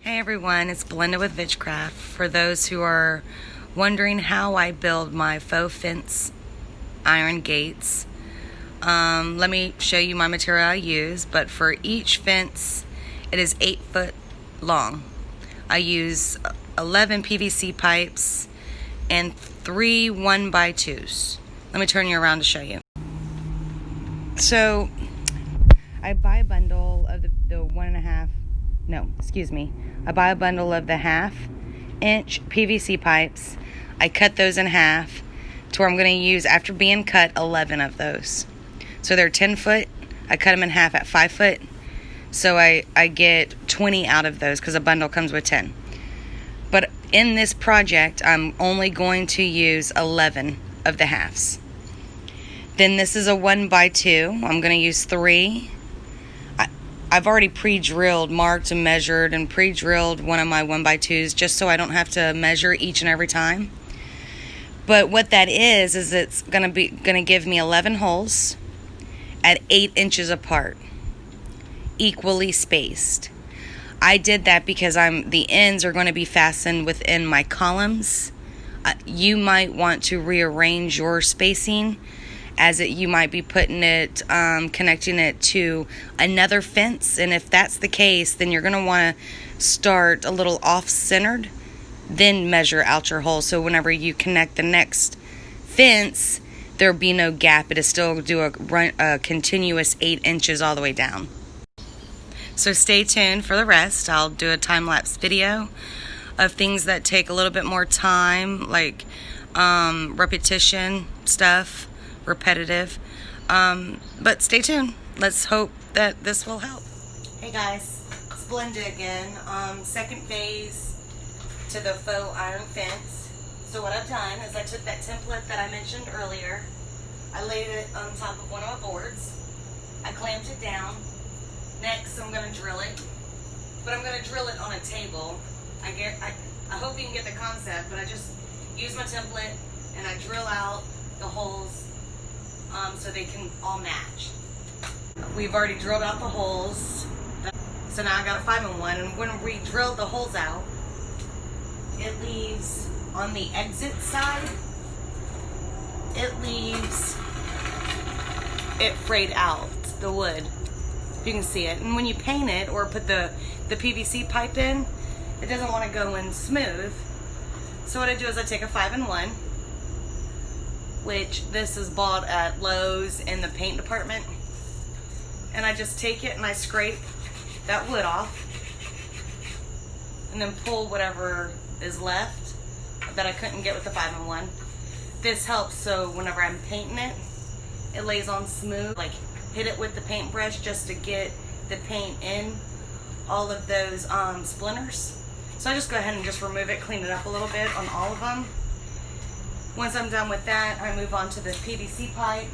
Hey everyone, it's Belinda with Witchcraft. For those who are wondering how I build my faux fence iron gates, let me show you my material I use. But for each fence, it is 8 foot long. I use 11 PVC pipes and 3 1x2s. Let me turn you around to show you. So I buy a bundle of the 1.5. I buy a bundle of the 1/2 inch PVC pipes. I cut those in half to where I'm going to use, after being cut, 11 of those. So they're 10 foot. I cut them in half at 5 foot. So I get 20 out of those because a bundle comes with 10. But in this project, I'm only going to use 11 of the halves. Then this is a 1x2. I'm going to use 3. I've already pre-drilled, marked and measured and pre-drilled one of my 1x2s just so I don't have to measure each and every time. But what that is it's gonna give me 11 holes at 8 inches apart, equally spaced. I did that because the ends are going to be fastened within my columns. You might want to rearrange your spacing, you might be putting it, connecting it to another fence. And if that's the case, then you're going to want to start a little off-centered, then measure out your hole. So whenever you connect the next fence, there'll be no gap. It'll still do a continuous 8 inches all the way down. So stay tuned for the rest. I'll do a time-lapse video of things that take a little bit more time, like repetition stuff. Repetitive, but stay tuned. Let's hope that this will help. Hey guys, it's Belinda again. Second phase to the faux iron fence. So what I've done is I took that template that I mentioned earlier, I laid it on top of one of my boards, I clamped it down. Next I'm going to drill it, but I'm going to drill it on a table. I hope you can get the concept, but I just use my template and I drill out the holes so they can all match. We've already drilled out the holes, so now I got a 5-in-1, and when we drilled the holes out, it leaves on the exit side, it leaves it frayed out, the wood. You can see it, and when you paint it or put the PVC pipe in, it doesn't want to go in smooth. So what I do is I take a 5-in-1, which this is bought at Lowe's in the paint department, and I just take it and I scrape that wood off and then pull whatever is left that I couldn't get with the 5-in-1. This helps so whenever I'm painting it, it lays on smooth. Like, hit it with the paintbrush just to get the paint in all of those splinters. So I just go ahead and just remove it, clean it up a little bit on all of them. Once I'm done with that, I move on to the PVC pipe,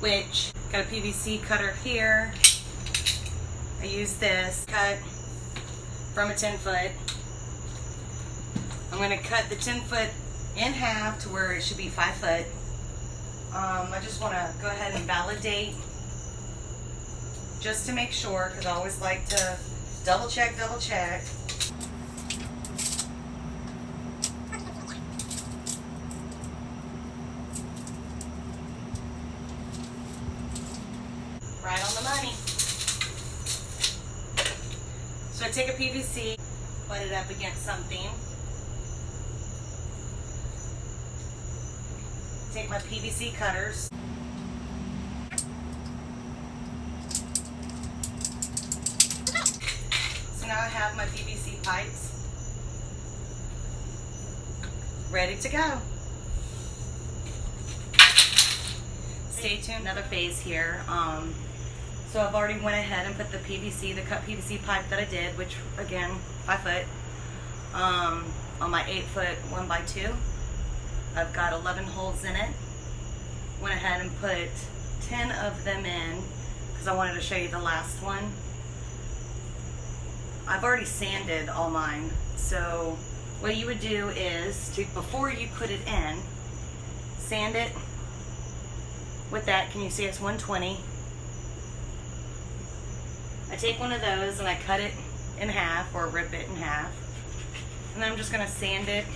which got a PVC cutter here. I use this cut from a 10 foot. I'm going to cut the 10 foot in half to where it should be 5 foot. I just want to go ahead and validate just to make sure, because I always like to double check. Right on the money. So I take a PVC, put it up against something. Take my PVC cutters. So now I have my PVC pipes ready to go. Stay tuned, another phase here. So I've already went ahead and put the cut PVC pipe that I did, which again, 5 foot, on my 8 foot 1x2. I've got 11 holes in it. Went ahead and put 10 of them in because I wanted to show you the last one. I've already sanded all mine. So what you would do is, before you put it in, sand it with that. Can you see it's 120? I take one of those and I cut it in half or rip it in half. And then I'm just gonna sand it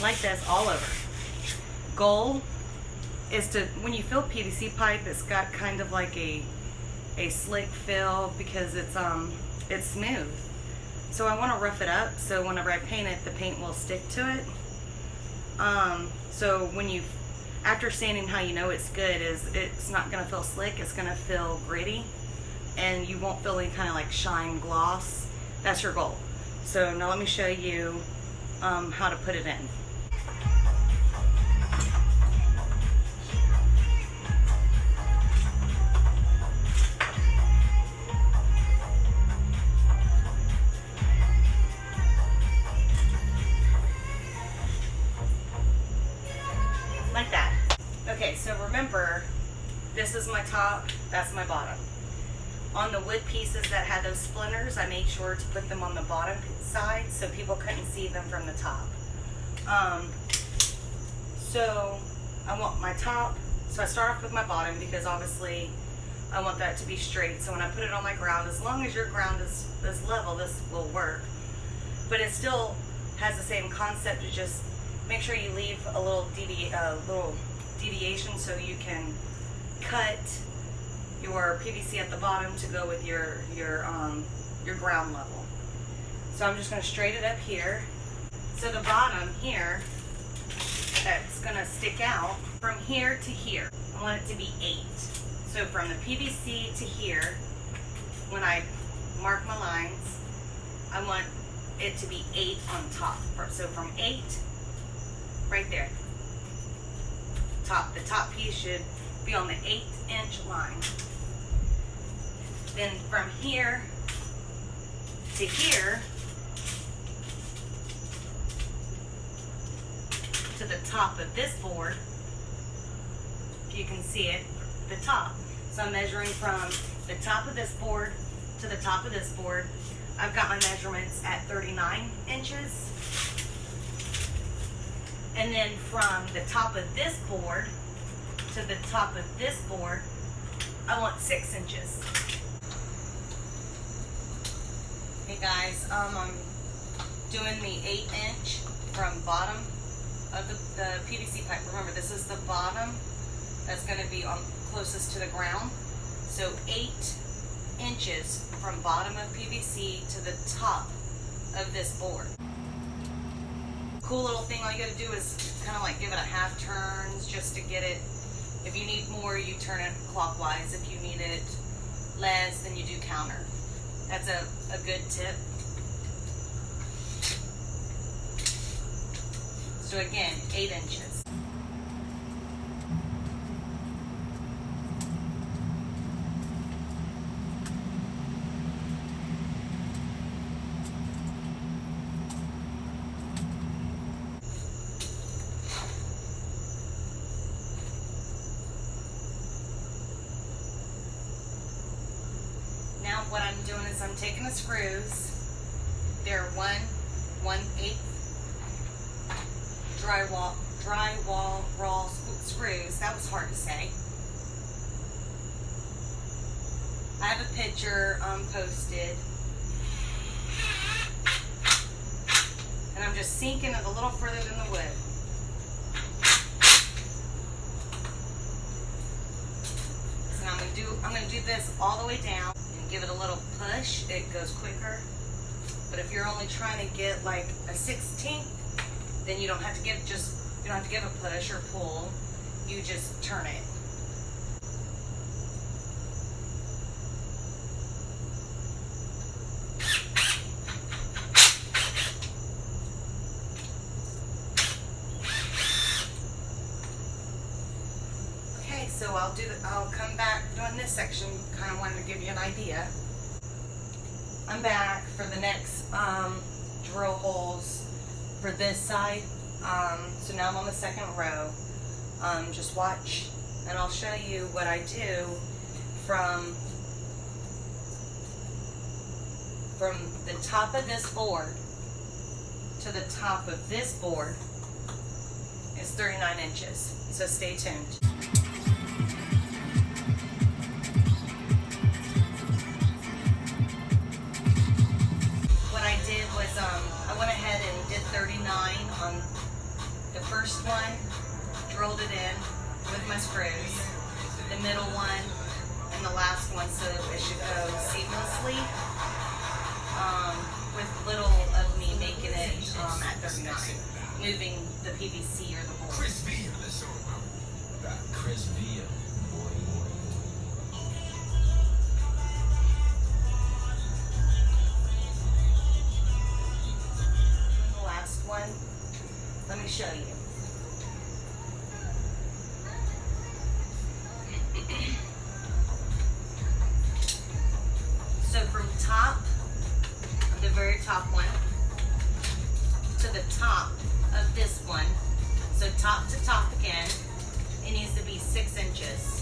like this all over. Goal is to, when you fill PVC pipe, it's got kind of like a slick fill because it's smooth. So I want to rough it up so whenever I paint it, the paint will stick to it. So when you, after sanding, how you know it's good is it's not going to feel slick, it's going to feel gritty, and you won't feel any kind of like shine gloss. That's your goal. So now let me show you how to put it in. Like that. Okay, so remember, this is my top, that's my bottom. On the wood pieces that had those splinters, I made sure to put them on the bottom side so people couldn't see them from the top. So I want my top, so I start off with my bottom because obviously I want that to be straight. So when I put it on my ground, as long as your ground is level, this will work. But it still has the same concept to just make sure you leave a little deviation so you can cut your PVC at the bottom to go with your ground level. So I'm just going to straighten it up here. So the bottom here, that's going to stick out from here to here. I want it to be 8. So from the PVC to here, when I mark my lines, I want it to be 8 on top. So from 8, right there. The top piece should be on the 8-inch line. Then from here to here, to the top of this board, if you can see it, the top. So I'm measuring from the top of this board to the top of this board. I've got my measurements at 39 inches. And then from the top of this board to the top of this board, I want 6 inches. Hey guys, I'm doing the 8-inch from bottom of the PVC pipe. Remember, this is the bottom that's going to be on closest to the ground. So 8 inches from bottom of PVC to the top of this board. Cool little thing, all you got to do is kind of like give it a half turns just to get it. If you need more, you turn it clockwise. If you need it less, then you do counter. That's a good tip. So again, 8 inches. Now what I'm doing is I'm taking the screws. They're 1/8 drywall raw screws. That was hard to say. I have a picture posted, and I'm just sinking it a little further than the wood. So now I'm gonna do this all the way down. Give it a little push, it goes quicker. But if you're only trying to get like a 1/16, then you don't have to give a push or pull. You just turn it. Okay, so I'll come back doing this section. Kind of wanted to give you an idea. I'm back for the next drill holes for this side. So now I'm on the second row. Just watch, and I'll show you what I do from the top of this board to the top of this board is 39 inches. So stay tuned. my screws, the middle one, and the last one, so it should go seamlessly. With little of me making it at 39, moving the PVC or the board. Chris Villa, let's talk about that. Chris Villa, The last one, let me show you. So from top, the very top one, to the top of this one, so top to top again, it needs to be 6 inches.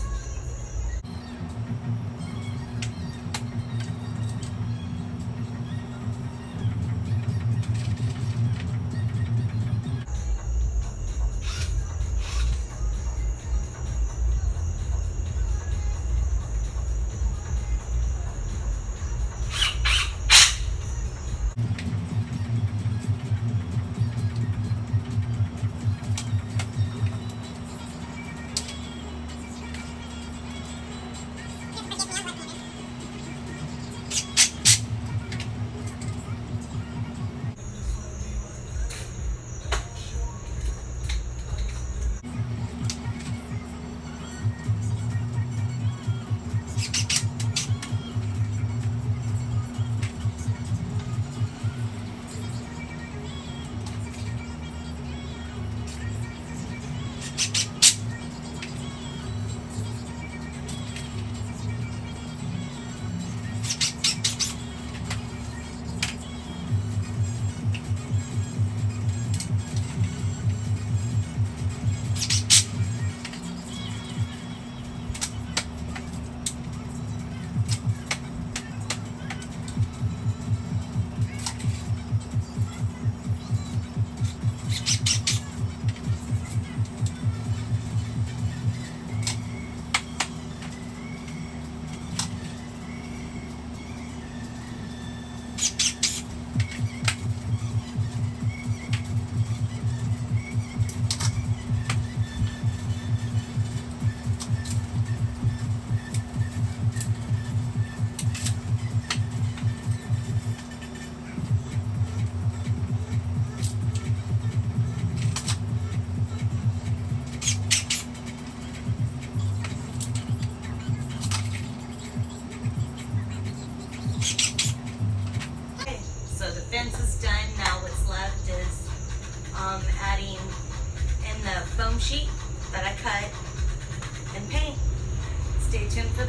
Fence is done. Now what's left is adding in the foam sheet that I cut and paint. Stay tuned for that.